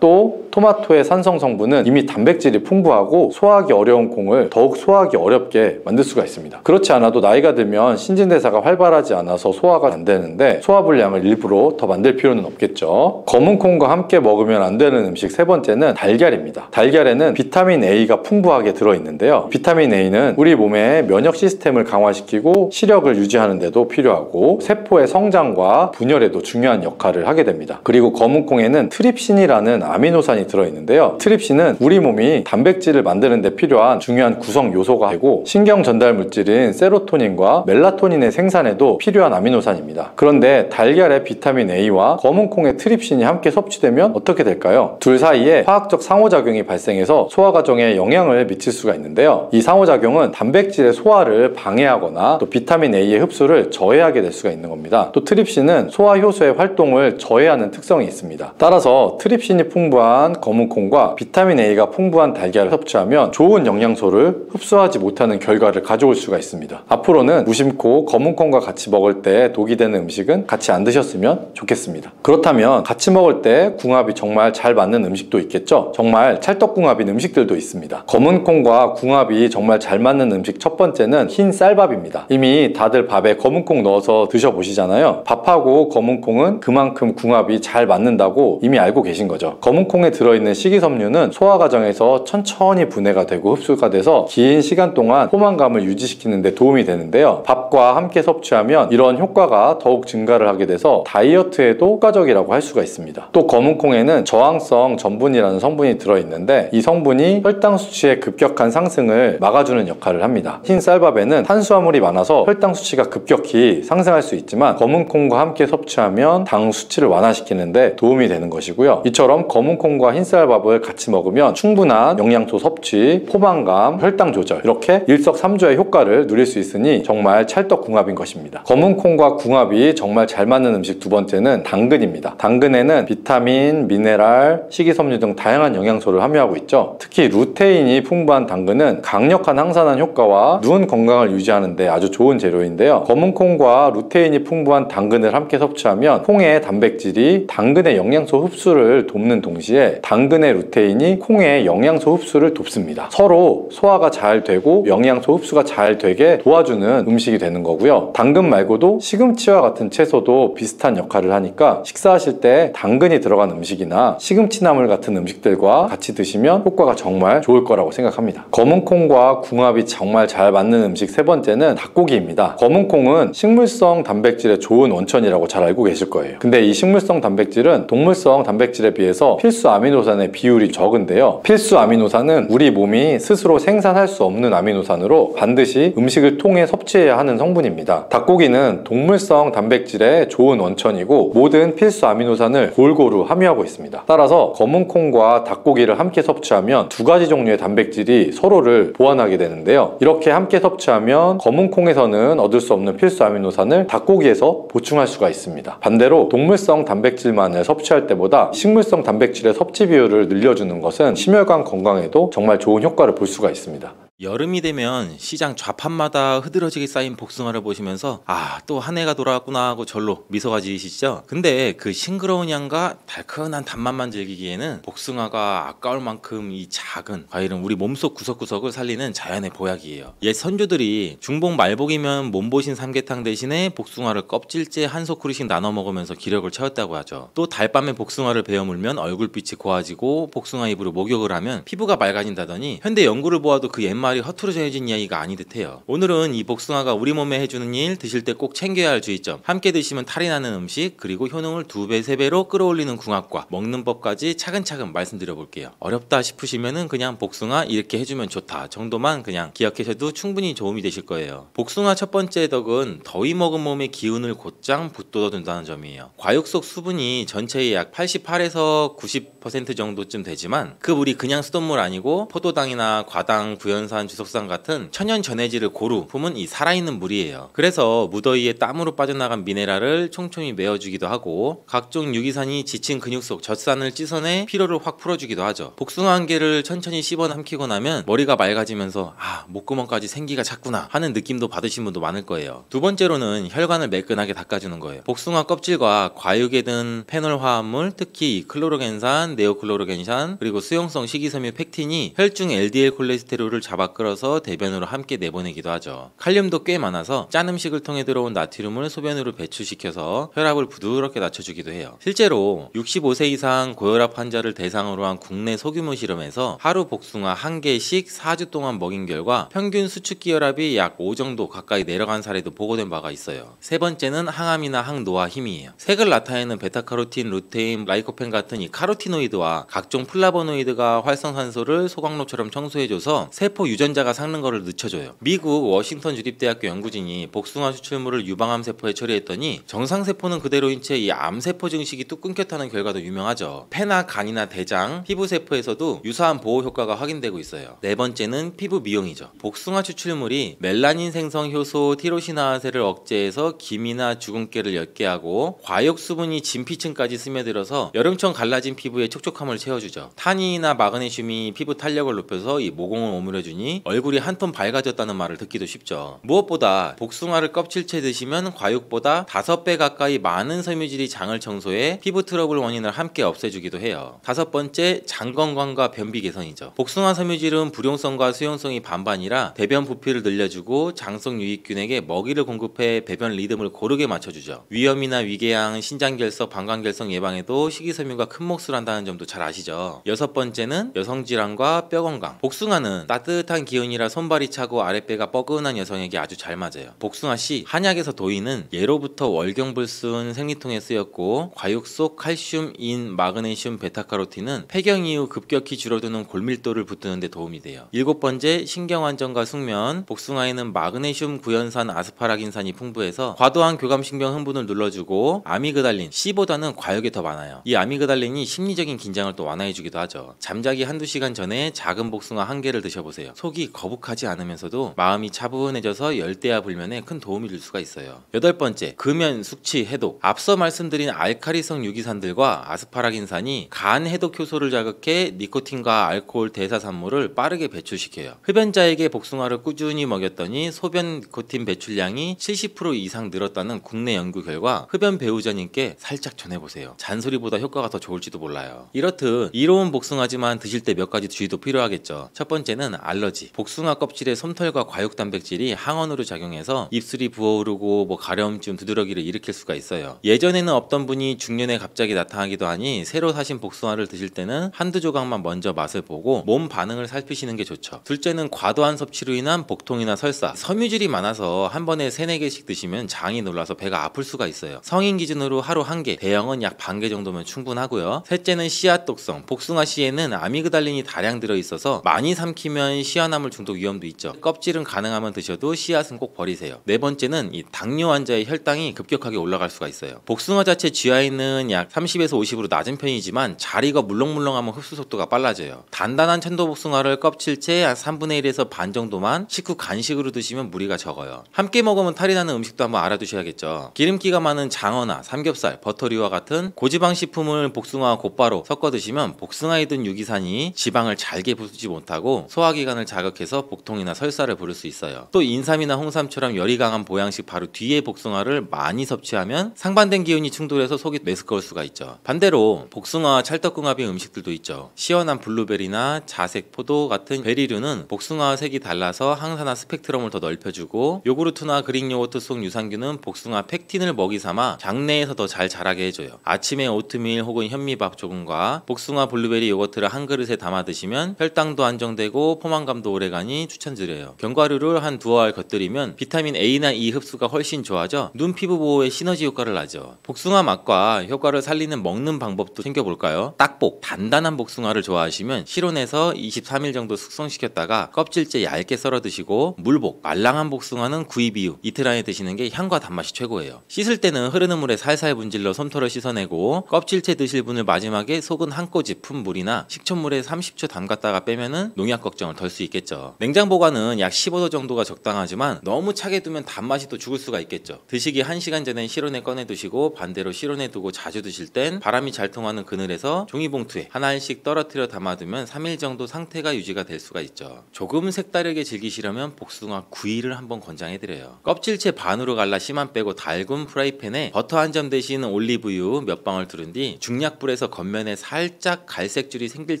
S1: 또 토마토의 산성 성분은 이미 단백질이 풍부하고 소화하기 어려운 콩을 더욱 소화하기 어렵게 만들 수가 있습니다. 그렇지 않아도 나이가 들면 신진대사가 활발하지 않아서 소화가 안 되는데 소화불량을 일부러 더 만들 필요는 없겠죠. 검은콩과 함께 먹으면 안 되는 음식 세 번째는 달걀입니다. 달걀에는 비타민 A가 풍부하게 들어있는데요. 비타민 A는 우리 몸의 면역 시스템을 강화시키고 시력을 유지하는 데도 필요하고 세포의 성장과 분열에도 중요한 역할을 하게 됩니다. 그리고 검은콩에는 트립신이라는 아미노산이 들어있는데요. 트립신은 우리 몸이 단백질을 만드는 데 필요한 중요한 구성 요소가 되고 신경 전달 물질인 세로토닌과 멜라토닌의 생산에도 필요한 아미노산입니다. 그런데 달걀의 비타민 A와 검은콩의 트립신이 함께 섭취되면 어떻게 될까요? 둘 사이에 화학적 상호작용이 발생해서 소화 과정에 영향을 미칠 수가 있는데요. 이 상호작용은 단백질의 소화를 방해하거나 또 비타민 A의 흡수를 저해하게 될 수가 있는 겁니다. 또 트립신은 소화 효소의 활동을 저해하는 특성이 있습니다. 따라서 트립신이 풍부한 검은콩과 비타민 A가 풍부한 달걀을 섭취하면 좋은 영양소를 흡수하지 못하는 결과를 가져올 수가 있습니다. 앞으로는 무심코 검은콩과 같이 먹을 때 독이 되는 음식은 같이 안 드셨으면 좋겠습니다. 그렇다면 같이 먹을 때 궁합이 정말 잘 맞는 음식도 있겠죠? 정말 찰떡궁합인 음식들도 있습니다. 검은콩과 궁합이 정말 잘 맞는 음식 첫 번째는 흰 쌀밥입니다. 이미 다들 밥에 검은콩 넣어서 드셔보시잖아요. 밥하고 검은콩은 그만큼 궁합이 잘 맞는다고 이미 알고 계신 거죠. 검은콩에 들어있는 식이섬유는 소화 과정에서 천천히 분해가 되고 흡수가 돼서 긴 시간 동안 포만감을 유지시키는 데 도움이 되는데요. 밥과 함께 섭취하면 이런 효과가 더욱 증가를 하게 돼서 다이어트에도 효과적이라고 할 수가 있습니다. 또 검은콩에는 저항성 전분이라는 성분이 들어있는데 이 성분이 혈당 수치의 급격한 상승을 막아주는 역할을 합니다. 흰 쌀밥에는 탄수화물이 많아서 혈당 수치가 급격히 상승할 수 있지만 검은콩과 함께 섭취하면 당 수치를 완화시키는데 도움이 되는 것이고요. 이처럼 검은콩과 흰 쌀밥을 같이 먹으면 충분한 영양소 섭취, 포만감, 혈당 조절 이렇게 일석삼조의 효과를 누릴 수 있으니 정말 찰떡궁합인 것입니다. 검은콩과 궁합이 정말 잘 맞는 음식 두 번째는 당근입니다. 당근에는 비타민, 미네랄, 식이섬유 등 다양한 영양소를 함유하고 있죠. 특히 루테인이 풍부한 당근은 강력한 항산화 효과와 눈 건강을 유지하는 데 아주 좋은 재료인데요. 검은콩과 루테인이 풍부한 당근을 함께 섭취하면 콩의 단백질이 당근의 영양소 흡수를 돕는 동시에 당근의 루테인이 콩의 영양소 흡수를 돕습니다. 서로 소화가 잘 되고 영양소 흡수가 잘 되게 도와주는 음식이 되는 거고요. 당근 말고도 시금치와 같은 채소도 비슷한 역할을 하니까 식사하실 때 당근이 들어간 음식이나 시금치나물 같은 음식들과 같이 드시면 효과가 정말 좋을 거라고 생각합니다. 검은콩과 궁합이 정말 잘 맞는 음식 세 번째는 닭고기입니다. 검은콩은 식물성 단백질의 좋은 원천이라고 잘 알고 계실 거예요. 근데 이 식물성 단백질은 동물성 단백질에 비해서 필수 아미노산의 비율이 적은데요. 필수 아미노산은 우리 몸이 스스로 생산할 수 없는 아미노산으로 반드시 음식을 통해 섭취해야 하는 성분입니다. 닭고기는 동물성 단백질의 좋은 원천이고 모든 필수 아미노산을 골고루 함유하고 있습니다. 따라서 검은콩과 닭고기를 함께 섭취하면 두 가지 종류의 단백질이 서로를 보완하게 되는데요. 이렇게 함께 섭취하면 검은콩에서는 얻을 수 없는 필수 아미노산을 닭고기에서 보충할 수가 있습니다. 반대로 동물성 단백질만을 섭취할 때보다 식물성 단백질의 섭취 비율을 늘려주는 것은 심혈관 건강에도 정말 좋은 효과를 볼 수가 있습니다.
S2: 여름이 되면 시장 좌판마다 흐드러지게 쌓인 복숭아를 보시면서 아, 또 한 해가 돌아왔구나 하고 절로 미소가 지으시죠? 근데 그 싱그러운 향과 달큰한 단맛만 즐기기에는 복숭아가 아까울 만큼 이 작은 과일은 우리 몸속 구석구석을 살리는 자연의 보약이에요. 옛 선조들이 중복 말복이면 몸보신 삼계탕 대신에 복숭아를 껍질째 한 소쿠리씩 나눠 먹으면서 기력을 채웠다고 하죠. 또 달밤에 복숭아를 베어 물면 얼굴빛이 고와지고 복숭아 잎으로 목욕을 하면 피부가 맑아진다더니 현대 연구를 보아도 그 옛말이 말이 허투루 전해진 이야기가 아닌 듯해요. 오늘은 이 복숭아가 우리 몸에 해주는 일, 드실 때 꼭 챙겨야 할 주의점, 함께 드시면 탈이 나는 음식, 그리고 효능을 2배, 3배로 끌어올리는 궁합과 먹는 법까지 차근차근 말씀드려 볼게요. 어렵다 싶으시면은 그냥 복숭아 이렇게 해주면 좋다 정도만 그냥 기억하셔도 충분히 도움이 되실 거예요. 복숭아 첫 번째 덕은 더위 먹은 몸의 기운을 곧장 북돋워준다는 점이에요. 과육 속 수분이 전체의 약 88에서 90% 정도쯤 되지만 그 물이 그냥 수돗물 아니고 포도당이나 과당, 구연산, 주석산 같은 천연 전해질을 고루 품은 이 살아있는 물이에요. 그래서 무더위에 땀으로 빠져나간 미네랄을 촘촘히 메워주기도 하고 각종 유기산이 지친 근육 속 젖산을 씻어내 피로를 확 풀어주기도 하죠. 복숭아 한 개를 천천히 씹어 삼키고 나면 머리가 맑아지면서 목구멍까지 생기가 찼구나 하는 느낌도 받으신 분도 많을 거예요. 두 번째로는 혈관을 매끈하게 닦아주는 거예요. 복숭아 껍질과 과육에 든 페놀 화합물, 특히 클로로겐산, 네오클로로겐산, 그리고 수용성 식이섬유 팩틴이 혈중 LDL 콜레스테롤을 잡아 끌어서 대변으로 함께 내보내기도 하죠. 칼륨도 꽤 많아서 짠 음식을 통해 들어온 나트륨을 소변으로 배출시켜서 혈압을 부드럽게 낮춰주기도 해요. 실제로 65세 이상 고혈압 환자를 대상으로 한 국내 소규모 실험에서 하루 복숭아 1개씩 4주 동안 먹인 결과 평균 수축기 혈압이 약 5 정도 가까이 내려간 사례도 보고된 바가 있어요. 세 번째는 항암이나 항노화 힘이에요. 색을 나타내는 베타카로틴, 루테인, 라이코펜 같은 이 카로티노이드와 각종 플라보노이드가 활성산소를 소광로처럼 청소해줘서 세포 유전자가 삭는 것을 늦춰줘요. 미국 워싱턴 주립대학교 연구진이 복숭아 추출물을 유방암 세포에 처리했더니 정상 세포는 그대로인 채 이 암세포 증식이 뚝 끊겼다는 결과도 유명하죠. 폐나 간이나 대장, 피부 세포에서도 유사한 보호 효과가 확인되고 있어요. 네 번째는 피부 미용이죠. 복숭아 추출물이 멜라닌 생성 효소 티로시나아세를 억제해서 기미나 주근깨를 옅게 하고 과육 수분이 진피층까지 스며들어서 여름철 갈라진 피부에 촉촉함을 채워주죠. 타닌이나 마그네슘이 피부 탄력을 높여서 이 모공을 오므려주니 얼굴이 한 톤 밝아졌다는 말을 듣기도 쉽죠. 무엇보다 복숭아를 껍질째 드시면 과육보다 5배 가까이 많은 섬유질이 장을 청소해 피부 트러블 원인을 함께 없애주기도 해요. 다섯 번째, 장 건강과 변비 개선이죠. 복숭아 섬유질은 불용성과 수용성이 반반이라 배변 부피를 늘려주고 장성 유익균에게 먹이를 공급해 배변 리듬을 고르게 맞춰주죠. 위염이나 위궤양, 신장결석, 방광결석 예방에도 식이섬유가 큰 몫을 한다는 점도 잘 아시죠. 여섯 번째는 여성질환과 뼈 건강. 복숭아는 따뜻한 기운이라 손발이 차고 아랫배가 뻐근한 여성에게 아주 잘 맞아요. 복숭아씨 한약에서 도인은 예로부터 월경불순 생리통에 쓰였고 과육 속 칼슘, 인, 마그네슘, 베타카로틴은 폐경 이후 급격히 줄어드는 골밀도를 붙드는 데 도움이 돼요. 일곱 번째, 신경안정과 숙면. 복숭아에는 마그네슘, 구연산, 아스파라긴산이 풍부해서 과도한 교감신경 흥분을 눌러주고 아미그달린, C보다는 과육에 더 많아요. 이 아미그달린이 심리적인 긴장을 또 완화해주기도 하죠. 잠자기 한두 시간 전에 작은 복숭아 1개를 드셔보세요. 속이 거북하지 않으면서도 마음이 차분해져서 열대야 불면에 큰 도움이 될 수가 있어요. 여덟 번째, 금연, 숙취, 해독. 앞서 말씀드린 알카리성 유기산들과 아스파라긴산이 간 해독 효소를 자극해 니코틴과 알코올 대사산물을 빠르게 배출시켜요. 흡연자에게 복숭아를 꾸준히 먹였더니 소변 니코틴 배출량이 70% 이상 늘었다는 국내 연구 결과 흡연 배우자님께 살짝 전해보세요. 잔소리보다 효과가 더 좋을지도 몰라요. 이렇듯 이로운 복숭아지만 드실 때 몇 가지 주의도 필요하겠죠. 첫 번째는 알러지. 복숭아 껍질의 솜털과 과육 단백질이 항원으로 작용해서 입술이 부어오르고 가려움증, 두드러기를 일으킬 수가 있어요. 예전에는 없던 분이 중년에 갑자기 나타나기도 하니 새로 사신 복숭아를 드실 때는 한두 조각만 먼저 맛을 보고 몸 반응을 살피시는 게 좋죠. 둘째는 과도한 섭취로 인한 복통이나 설사. 섬유질이 많아서 한 번에 3-4개씩 드시면 장이 놀라서 배가 아플 수가 있어요. 성인 기준으로 하루 1개, 대형은 약 반 개 정도면 충분하고요. 셋째는 씨앗 독성. 복숭아 씨에는 아미그달린이 다량 들어있어서 많이 삼키면 시화나물 중독 위험도 있죠. 껍질은 가능하면 드셔도 씨앗은 꼭 버리세요. 네 번째는 이 당뇨 환자의 혈당이 급격하게 올라갈 수가 있어요. 복숭아 자체 GI는 약 30에서 50으로 낮은 편이지만 잘 익어 물렁물렁하면 흡수 속도가 빨라져요. 단단한 천도복숭아를 껍질째 한 3분의 1에서 반 정도만 식후 간식으로 드시면 무리가 적어요. 함께 먹으면 탈이 나는 음식도 한번 알아두셔야겠죠. 기름기가 많은 장어나 삼겹살, 버터류와 같은 고지방 식품을 복숭아와 곧바로 섞어 드시면 복숭아에 든 유기산이 지방을 잘게 부수지 못하고 소화기관을 자극해서 복통이나 설사를 부를 수 있어요. 또 인삼이나 홍삼처럼 열이 강한 보양식 바로 뒤에 복숭아를 많이 섭취하면 상반된 기운이 충돌해서 속이 메스꺼울 수가 있죠. 반대로 복숭아와 찰떡궁합인 음식들도 있죠. 시원한 블루베리나 자색 포도 같은 베리류는 복숭아와 색이 달라서 항산화 스펙트럼을 더 넓혀주고 요구르트나 그릭 요거트 속 유산균은 복숭아 팩틴을 먹이 삼아 장내에서 더 잘 자라게 해줘요. 아침에 오트밀 혹은 현미밥 조금과 복숭아 블루베리 요거트를 한 그릇에 담아 드시면 혈당도 안정되고 포만감 포만감도 오래가니 추천드려요. 견과류를 한 두어 알 곁들이면 비타민 A나 E 흡수가 훨씬 좋아져 눈 피부 보호에 시너지 효과를 나죠. 복숭아 맛과 효과를 살리는 먹는 방법도 챙겨볼까요? 딱복, 단단한 복숭아를 좋아하시면 실온에서 23일 정도 숙성시켰다가 껍질째 얇게 썰어 드시고, 물복, 말랑한 복숭아는 구입 이후 이틀 안에 드시는 게 향과 단맛이 최고예요. 씻을 때는 흐르는 물에 살살 문질러 솜털을 씻어내고, 껍질째 드실 분을 마지막에 속은 한 꼬집 푼 물이나 식초물에 30초 담갔다가 빼면은 농약 걱정을 덜 수 있겠죠. 냉장 보관은 약 15도 정도가 적당하지만 너무 차게 두면 단맛이 또 죽을 수가 있겠죠. 드시기 1시간 전에 실온에 꺼내 두시고, 반대로 실온에 두고 자주 드실 땐 바람이 잘 통하는 그늘에서 종이봉투에 한 알씩 떨어뜨려 담아두면 3일 정도 상태가 유지가 될 수가 있죠. 조금 색다르게 즐기시려면 복숭아 구이를 한번 권장해드려요. 껍질째 반으로 갈라 씨만 빼고 달군 프라이팬에 버터 한 점 대신 올리브유 몇 방울 두른 뒤 중약불에서 겉면에 살짝 갈색줄이 생길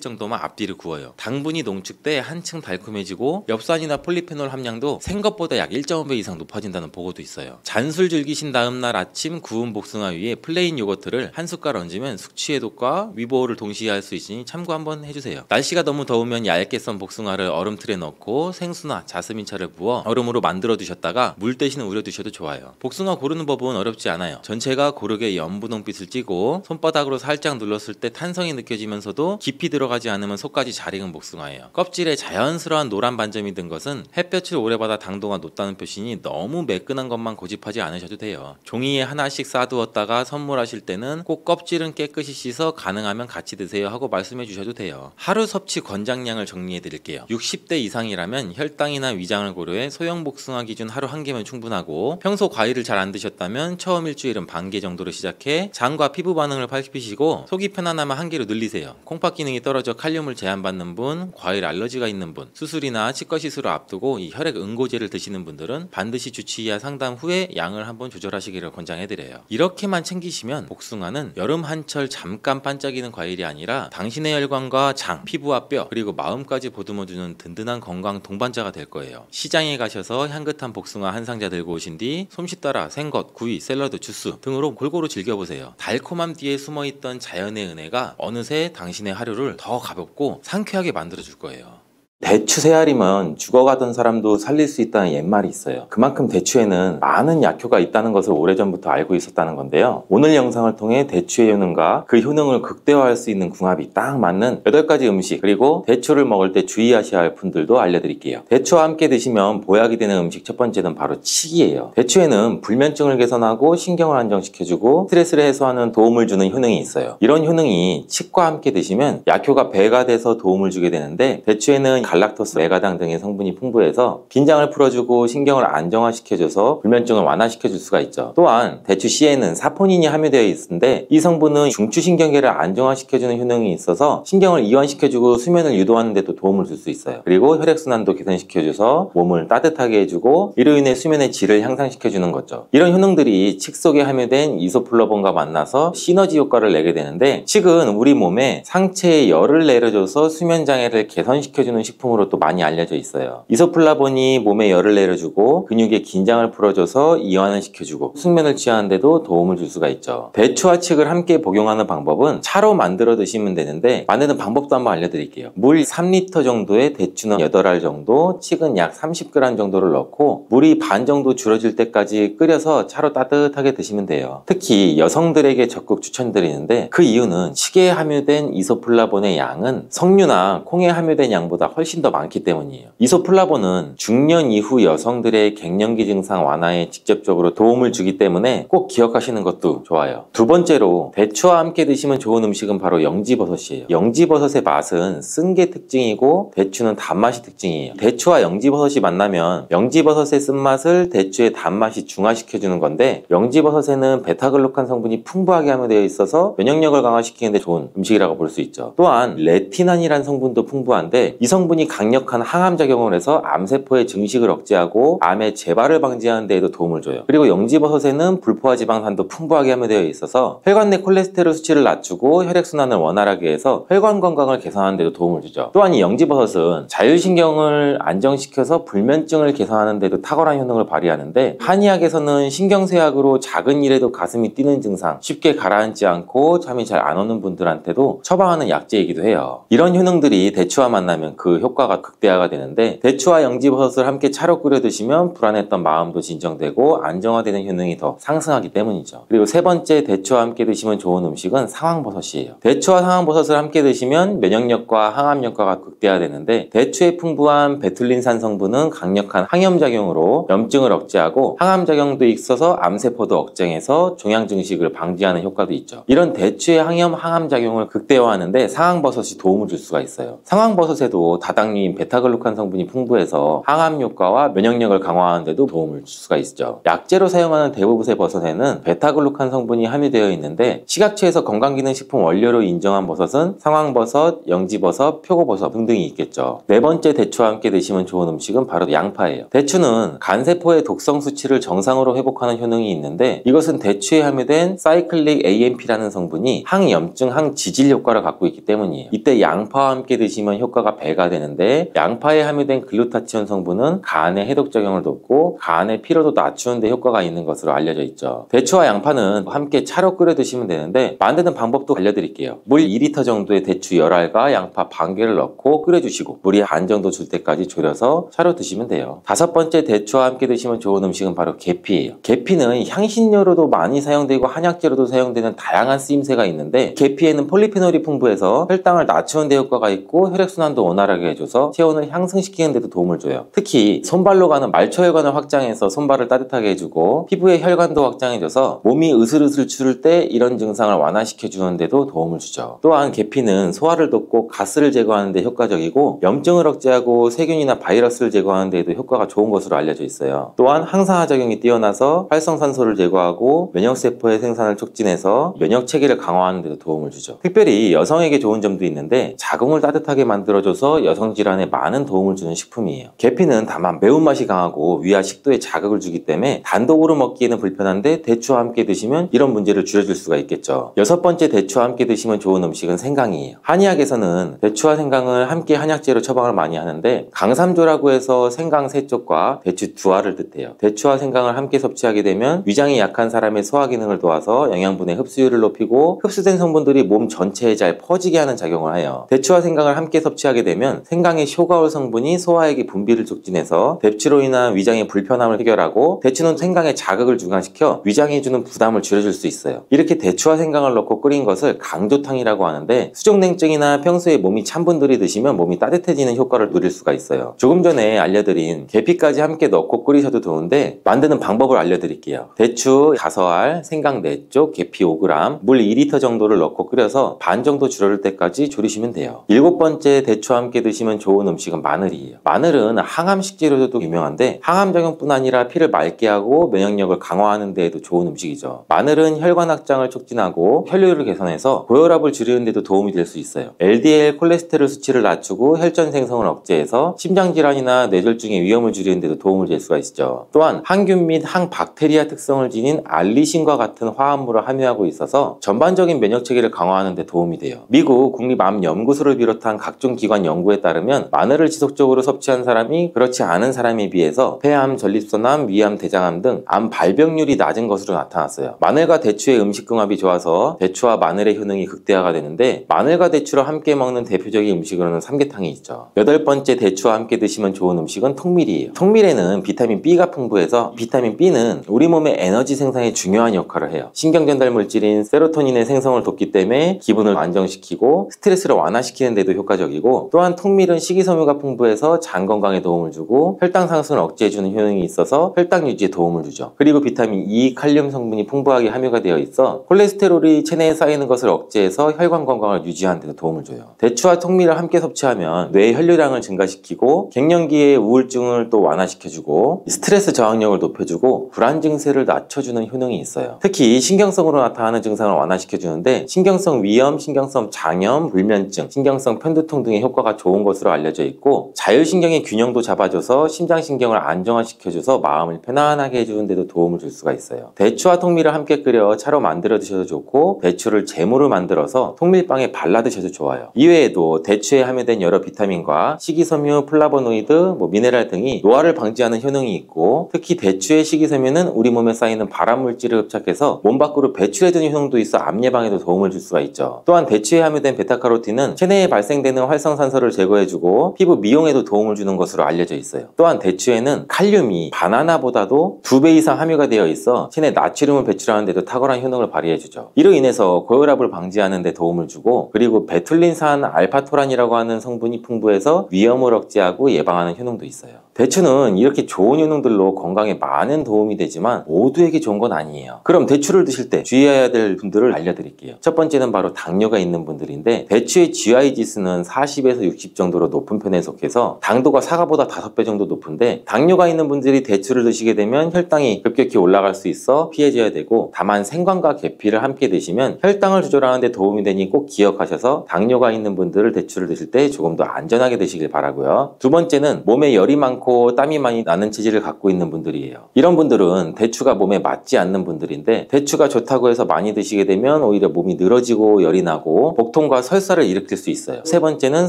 S2: 정도만 앞뒤를 구워요. 당분이 농축돼 한층 달콤해지고 엽산이나 폴리페놀 함량도 생것보다 약 1.5배 이상 높아진다는 보고도 있어요. 잔술 즐기신 다음날 아침 구운 복숭아 위에 플레인 요거트를 한 숟갈 얹으면 숙취 해독과 위보호를 동시에 할 수 있으니 참고 한번 해주세요. 날씨가 너무 더우면 얇게 썬 복숭아를 얼음틀에 넣고 생수나 자스민차를 부어 얼음으로 만들어 두셨다가 물 대신 우려 두셔도 좋아요. 복숭아 고르는 법은 어렵지 않아요. 전체가 고르게 연분홍빛을 띠고 손바닥으로 살짝 눌렀을 때 탄성이 느껴지면서도 깊이 들어가지 않으면 속까지 잘 익은 복숭아예요. 껍질에 자연스러운 노란 반점이 든 것은 햇볕을 오래 받아 당도가 높다는 표시니 너무 매끈한 것만 고집하지 않으셔도 돼요. 종이에 하나씩 싸두었다가 선물하실 때는 꼭 껍질은 깨끗이 씻어 가능하면 같이 드세요 하고 말씀해 주셔도 돼요. 하루 섭취 권장량을 정리해 드릴게요. 60대 이상이라면 혈당이나 위장을 고려해 소형 복숭아 기준 하루 1개면 충분하고, 평소 과일을 잘 안 드셨다면 처음 일주일은 반 개 정도로 시작해 장과 피부 반응을 살피시고, 속이 편안하면 1개로 늘리세요. 콩팥 기능이 떨어져 칼륨을 제한받는 분, 과일 알러지가 있는 분, 수술이나 치과 시술을 앞두고 이 혈액 응고제를 드시는 분들은 반드시 주치의와 상담 후에 양을 한번 조절하시기를 권장해드려요. 이렇게만 챙기시면 복숭아는 여름 한철 잠깐 반짝이는 과일이 아니라 당신의 혈관과 장, 피부와 뼈, 그리고 마음까지 보듬어주는 든든한 건강 동반자가 될 거예요. 시장에 가셔서 향긋한 복숭아 한 상자 들고 오신 뒤 솜씨 따라 생것, 구이, 샐러드, 주스 등으로 골고루 즐겨보세요. 달콤함 뒤에 숨어있던 자연의 은혜가 어느새 당신의 하루를 더 가볍고 상쾌하게 만들어줄 거예요.
S3: 대추 세 알이면 죽어가던 사람도 살릴 수 있다는 옛말이 있어요. 그만큼 대추에는 많은 약효가 있다는 것을 오래전부터 알고 있었다는 건데요. 오늘 영상을 통해 대추의 효능과 그 효능을 극대화할 수 있는 궁합이 딱 맞는 8가지 음식, 그리고 대추를 먹을 때 주의하셔야 할 분들도 알려드릴게요. 대추와 함께 드시면 보약이 되는 음식 첫 번째는 바로 칡이에요. 대추에는 불면증을 개선하고 신경을 안정시켜주고 스트레스를 해소하는 도움을 주는 효능이 있어요. 이런 효능이 칡과 함께 드시면 약효가 배가 돼서 도움을 주게 되는데, 대추에는 갈락토스, 메가당 등의 성분이 풍부해서 긴장을 풀어주고 신경을 안정화시켜줘서 불면증을 완화시켜줄 수가 있죠. 또한 대추 씨에는 사포닌이 함유되어 있는데, 이 성분은 중추신경계를 안정화시켜주는 효능이 있어서 신경을 이완시켜주고 수면을 유도하는 데도 도움을 줄 수 있어요. 그리고 혈액순환도 개선시켜줘서 몸을 따뜻하게 해주고 이로 인해 수면의 질을 향상시켜주는 거죠. 이런 효능들이 칡 속에 함유된 이소플라본과 만나서 시너지 효과를 내게 되는데, 칡은 우리 몸에 상체에 열을 내려줘서 수면 장애를 개선시켜주는 식품으로 또 많이 알려져 있어요. 이소플라본이 몸에 열을 내려주고 근육의 긴장을 풀어줘서 이완을 시켜주고 숙면을 취하는 데도 도움을 줄 수가 있죠. 대추와 칡을 함께 복용하는 방법은 차로 만들어 드시면 되는데, 만드는 방법도 한번 알려드릴게요. 물 3리터 정도에 대추는 8알 정도, 칡은 약 30g 정도를 넣고 물이 반 정도 줄어질 때까지 끓여서 차로 따뜻하게 드시면 돼요. 특히 여성들에게 적극 추천드리는데, 그 이유는 칡에 함유된 이소플라본의 양은 석류나 콩에 함유된 양보다 훨씬 더 많기 때문이에요. 이소플라본은 중년 이후 여성들의 갱년기 증상 완화에 직접적으로 도움을 주기 때문에 꼭 기억하시는 것도 좋아요. 두 번째로 대추와 함께 드시면 좋은 음식은 바로 영지버섯이에요. 영지버섯의 맛은 쓴 게 특징이고 대추는 단맛이 특징이에요. 대추와 영지버섯이 만나면 영지버섯의 쓴맛을 대추의 단맛이 중화시켜주는 건데, 영지버섯에는 베타글루칸 성분이 풍부하게 함유되어 있어서 면역력을 강화시키는 데 좋은 음식이라고 볼 수 있죠. 또한 레티난이라는 성분도 풍부한데, 이 성분이 강력한 항암작용을 해서 암세포의 증식을 억제하고 암의 재발을 방지하는 데에도 도움을 줘요. 그리고 영지버섯에는 불포화 지방산도 풍부하게 함유되어 있어서 혈관 내 콜레스테롤 수치를 낮추고 혈액순환을 원활하게 해서 혈관 건강을 개선하는 데도 도움을 주죠. 또한 이 영지버섯은 자율신경을 안정시켜서 불면증을 개선하는 데도 탁월한 효능을 발휘하는데, 한의학에서는 신경쇠약으로 작은 일에도 가슴이 뛰는 증상, 쉽게 가라앉지 않고 잠이 잘 안 오는 분들한테도 처방하는 약재이기도 해요. 이런 효능들이 대추와 만나면 그 효과가 극대화가 되는데 대추와 영지버섯을 함께 차로 끓여 드시면 불안했던 마음도 진정되고 안정화되는 효능이 더 상승하기 때문이죠. 그리고 세 번째, 대추와 함께 드시면 좋은 음식은 상황버섯이에요. 대추와 상황버섯을 함께 드시면 면역력과 항암 효과가 극대화되는데 대추의 풍부한 베툴린산 성분은 강력한 항염작용으로 염증을 억제하고 항암작용도 있어서 암세포도 억제해서 종양증식을 방지하는 효과도 있죠. 이런 대추의 항암작용을 극대화하는데 상황버섯이 도움을 줄 수가 있어요. 상황버섯에도 다당류인 베타글루칸 성분이 풍부해서 항암 효과와 면역력을 강화하는 데도 도움을 줄 수가 있죠. 약재로 사용하는 대부분의 버섯에는 베타글루칸 성분이 함유되어 있는데 식약처에서 건강기능식품 원료로 인정한 버섯은 상황버섯, 영지버섯, 표고버섯 등등이 있겠죠. 네 번째, 대추와 함께 드시면 좋은 음식은 바로 양파예요. 대추는 간세포의 독성 수치를 정상으로 회복하는 효능이 있는데 이것은 대추에 함유된 사이클릭 AMP라는 성분이 항염증, 항지질 효과를 갖고 있기 때문이에요. 이때 양파와 함께 드시면 효과가 배가 되는데 양파에 함유된 글루타치온 성분은 간의 해독작용을 돕고 간의 피로도 낮추는 데 효과가 있는 것으로 알려져 있죠. 대추와 양파는 함께 차로 끓여 드시면 되는데 만드는 방법도 알려드릴게요. 물 2리터 정도의 대추 열알과 양파 반 개를 넣고 끓여주시고 물이 반 정도 줄 때까지 졸여서 차로 드시면 돼요. 다섯 번째, 대추와 함께 드시면 좋은 음식은 바로 계피예요. 계피는 향신료로도 많이 사용되고 한약재로도 사용되는 다양한 쓰임새가 있는데 계피에는 폴리페놀이 풍부해서 혈당을 낮추는 데 효과가 있고 혈액순환도 원활하게 해줘서 체온을 향상시키는 데도 도움을 줘요. 특히 손발로 가는 말초혈관을 확장해서 손발을 따뜻하게 해주고 피부의 혈관도 확장해줘서 몸이 으슬으슬 추울 때 이런 증상을 완화시켜주는 데도 도움을 주죠. 또한 계피는 소화를 돕고 가스를 제거하는 데 효과적이고 염증을 억제하고 세균이나 바이러스를 제거하는 데에도 효과가 좋은 것으로 알려져 있어요. 또한 항산화 작용이 뛰어나서 활성산소를 제거하고 면역세포의 생산을 촉진해서 면역체계를 강화하는 데도 도움을 주죠. 특별히 여성에게 좋은 점도 있는데 자궁을 따뜻하게 만들어줘서 여성질환에 많은 도움을 주는 식품이에요. 계피는 다만 매운맛이 강하고 위와 식도에 자극을 주기 때문에 단독으로 먹기에는 불편한데 대추와 함께 드시면 이런 문제를 줄여줄 수가 있겠죠. 여섯 번째, 대추와 함께 드시면 좋은 음식은 생강이에요. 한의학에서는 대추와 생강을 함께 한약재로 처방을 많이 하는데 강삼조라고 해서 생강 세 쪽과 대추 두 알을 뜻해요. 대추와 생강을 함께 섭취하게 되면 위장이 약한 사람의 소화 기능을 도와서 영양분의 흡수율을 높이고 흡수된 성분들이 몸 전체에 잘 퍼지게 하는 작용을 해요. 대추와 생강을 함께 섭취하게 되면 생강의 쇼가올 성분이 소화액의 분비를 촉진해서 대추로 인한 위장의 불편함을 해결하고 대추는 생강의 자극을 중화시켜 위장이 주는 부담을 줄여줄 수 있어요. 이렇게 대추와 생강을 넣고 끓인 것을 강조탕이라고 하는데 수족냉증이나 평소에 몸이 찬 분들이 드시면 몸이 따뜻해지는 효과를 누릴 수가 있어요. 조금 전에 알려드린 계피까지 함께 넣고 끓이셔도 좋은데 만드는 방법을 알려드릴게요. 대추 5알, 생강 4쪽, 계피 5g, 물 2리터 정도를 넣고 끓여서 반 정도 줄어들 때까지 졸이시면 돼요. 일곱 번째, 대추와 함께 드시면 좋은 음식은 마늘이에요. 마늘은 항암 식재료로도 유명한데 항암작용뿐 아니라 피를 맑게 하고 면역력을 강화하는 데에도 좋은 음식이죠. 마늘은 혈관 확장을 촉진하고 혈류를 개선해서 고혈압을 줄이는 데도 도움이 될 수 있어요. LDL 콜레스테롤 수치를 낮추고 혈전 생성을 억제해서 심장질환이나 뇌졸중의 위험을 줄이는 데도 도움을 줄 수가 있죠. 또한 항균 및 항박테리아 특성을 지닌 알리신과 같은 화합물을 함유하고 있어서 전반적인 면역체계를 강화하는 데 도움이 돼요. 미국 국립암연구소를 비롯한 각종 기관 연구에 따르면 마늘을 지속적으로 섭취한 사람이 그렇지 않은 사람에 비해서 폐암, 전립선암, 위암, 대장암 등 암 발병률이 낮은 것으로 나타났어요. 마늘과 대추의 음식궁합이 좋아서 대추와 마늘의 효능이 극대화가 되는데 마늘과 대추를 함께 먹는 대표적인 음식으로는 삼계탕이 있죠. 여덟 번째, 대추와 함께 드시면 좋은 음식은 통밀이에요. 통밀에는 비타민 B가 풍부해서 비타민 B는 우리 몸의 에너지 생산에 중요한 역할을 해요. 신경전달 물질인 세로토닌의 생성을 돕기 때문에 기분을 안정시키고 스트레스를 완화시키는 데도 효과적이고 또한 통밀은 식이섬유가 풍부해서 장 건강에 도움을 주고 혈당 상승을 억제해주는 효능이 있어서 혈당 유지에 도움을 주죠. 그리고 비타민 E, 칼륨 성분이 풍부하게 함유가 되어 있어 콜레스테롤이 체내에 쌓이는 것을 억제해서 혈관 건강을 유지하는 데도 도움을 줘요. 대추와 통밀을 함께 섭취하면 뇌의 혈류량을 증가시키고 갱년기의 우울증을 또 완화시켜주고 스트레스 저항력을 높여주고 불안 증세를 낮춰주는 효능이 있어요. 특히 신경성으로 나타나는 증상을 완화시켜주는데 신경성 위염, 신경성 장염, 불면증, 신경성 편두통 등의 효과가 좋은 것으로 알려져 있고 자율신경의 균형도 잡아줘서 심장신경을 안정화시켜줘서 마음을 편안하게 해주는 데도 도움을 줄 수가 있어요. 대추와 통밀을 함께 끓여 차로 만들어 드셔도 좋고 대추를 제모로 만들어서 통밀빵에 발라 드셔도 좋아요. 이외에도 대추에 함유된 여러 비타민과 식이섬유, 플라보노이드, 미네랄 등이 노화를 방지하는 효능이 있고 특히 대추의 식이섬유는 우리 몸에 쌓이는 발암물질을 흡착해서 몸 밖으로 배출해주는 효능도 있어 암 예방에도 도움을 줄 수가 있죠. 또한 대추에 함유된 베타카로틴은 체내에 발생되는 활성산소를 제거해 제거해주고 피부 미용에도 도움을 주는 것으로 알려져 있어요. 또한 대추에는 칼륨이 바나나보다도 2배 이상 함유가 되어 있어 체내 나트륨을 배출하는 데도 탁월한 효능을 발휘해주죠. 이로 인해서 고혈압을 방지하는 데 도움을 주고, 그리고 베툴린산 알파토란이라고 하는 성분이 풍부해서 위험을 억제하고 예방하는 효능도 있어요. 대추는 이렇게 좋은 효능들로 건강에 많은 도움이 되지만 모두에게 좋은 건 아니에요. 그럼 대추를 드실 때 주의해야 될 분들을 알려드릴게요. 첫 번째는 바로 당뇨가 있는 분들인데, 대추의 GI 지수는 40에서 60 정도로 높은 편에 속해서 당도가 사과보다 5배 정도 높은데, 당뇨가 있는 분들이 대추를 드시게 되면 혈당이 급격히 올라갈 수 있어 피해줘야 되고, 다만 생강과 계피를 함께 드시면 혈당을 조절하는 데 도움이 되니 꼭 기억하셔서 당뇨가 있는 분들을 대추를 드실 때 조금 더 안전하게 드시길 바라고요. 두 번째는 몸에 열이 많고 땀이 많이 나는 체질을 갖고 있는 분들이에요. 이런 분들은 대추가 몸에 맞지 않는 분들인데, 대추가 좋다고 해서 많이 드시게 되면 오히려 몸이 늘어지고 열이 나고 복통과 설사를 일으킬 수 있어요. 세 번째는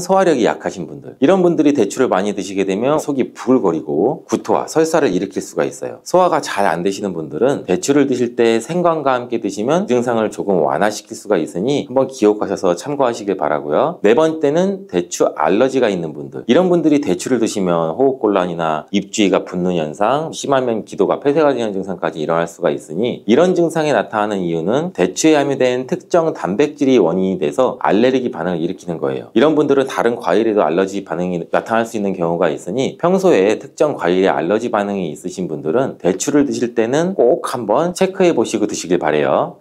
S3: 소화력이 약하신 분들, 이런 분들이 대추를 많이 드시게 되면 속이 부글거리고 구토와 설사를 일으킬 수가 있어요. 소화가 잘 안 되시는 분들은 대추를 드실 때 생강과 함께 드시면 증상을 조금 완화시킬 수가 있으니 한번 기억하셔서 참고하시길 바라고요. 네 번째는 대추 알러지가 있는 분들, 이런 분들이 대추를 드시면 호흡곤란이나 입주위가 붓는 현상, 심하면 기도가 폐쇄가 되는 증상까지 일어날 수가 있으니, 이런 증상이 나타나는 이유는 대추에 함유된 특정 단백질이 원인이 돼서 알레르기 반응을 일으키는 거예요. 이런 분들은 다른 과일에도 알러지 반응이 나타날 수 있는 경우가 있으니, 평소에 특정 과일에 알러지 반응이 있으신 분들은 대추를 드실 때는 꼭 한번 체크해 보시고 드시길 바래요.